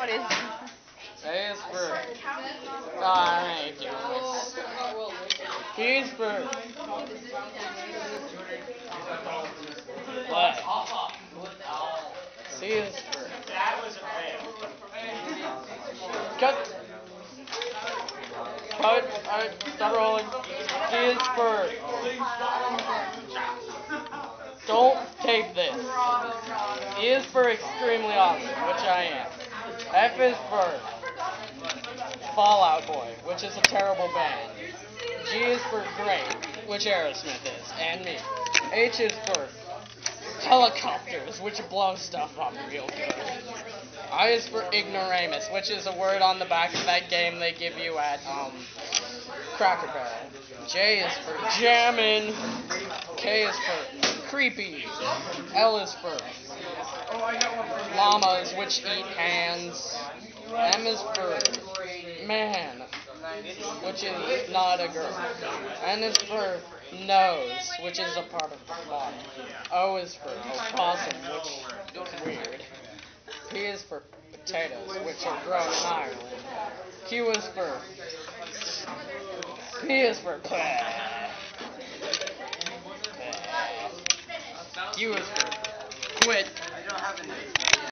What is A is for... I ain't doing this. B is for... What? C is for... Cut! Alright, stop rolling. D is for... Don't tape this. E is for extremely awesome, which I am. F is for Fall Out Boy, which is a terrible band. G is for great, which Aerosmith is, and me. H is for helicopters, which blow stuff up real good. I is for ignoramus, which is a word on the back of that game they give you at Cracker Barrel. J is for jammin'. K is for creepy. L is for llamas, which eat hands. M is for man, which is not a girl. N is for nose, which is a part of the body. O is for opossum, which is weird. P is for potatoes, which are grown in Ireland. Q is for... P is for... Q is for quit.